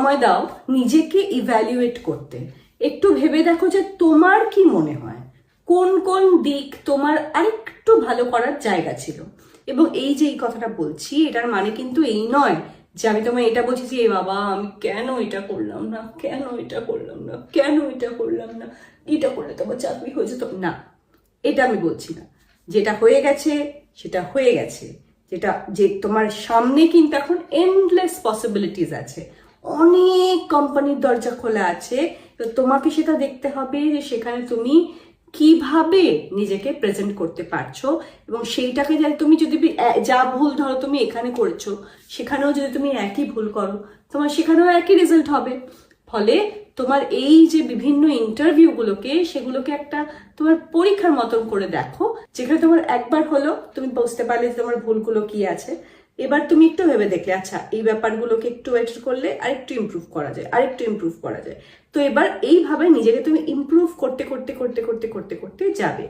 সময় দাও নিজেকে ইভ্যালুয়েট করতে। একটু ভেবে দেখো যে তোমার কি মনে হয়, কোন কোন দিক তোমার আরেকটু ভালো করার জায়গা ছিল। এবং এই যে এই কথাটা বলছি, এটার মানে কিন্তু এই নয় যে আমি তোমায় এটা বলছি যে এ বাবা আমি কেন এটা করলাম না, কেন এটা করলাম না, কেন এটা করলাম না, এটা করলে তোমার চাকরি হয়ে যেত না। এটা আমি বলছি না। যেটা হয়ে গেছে সেটা হয়ে গেছে। যেটা যে তোমার সামনে কিন্তু এখন এন্ডলেস পসিবিলিটিস আছে, অনেক কোম্পানির দরজা খোলা আছে। তো তোমাকে সেটা দেখতে হবে যে সেখানে তুমি কিভাবে নিজেকে প্রেজেন্ট করতে পারছো, এবং সেইটাকে তুমি যদি যা ভুল ধরো তুমি এখানে করেছো, সেখানেও যদি তুমি একই ভুল করো, তোমার সেখানেও একই রেজাল্ট হবে। ফলে তোমার এই যে বিভিন্ন ইন্টারভিউগুলোকে, সেগুলোকে একটা তোমার পরীক্ষার মতন করে দেখো, যেখানে তোমার একবার হলো তুমি বুঝতে পারলে যে তোমার ভুলগুলো কি আছে। এবার তুমি একটু ভেবে দেখলে আচ্ছা এই ব্যাপারগুলোকে একটু বেটার করলে আরেকটু ইমপ্রুভ করা যায়, আরেকটু ইমপ্রুভ করা যায়। তো এবার এইভাবে নিজেকে তুমি ইমপ্রুভ করতে করতে করতে করতে করতে করতে যাবে।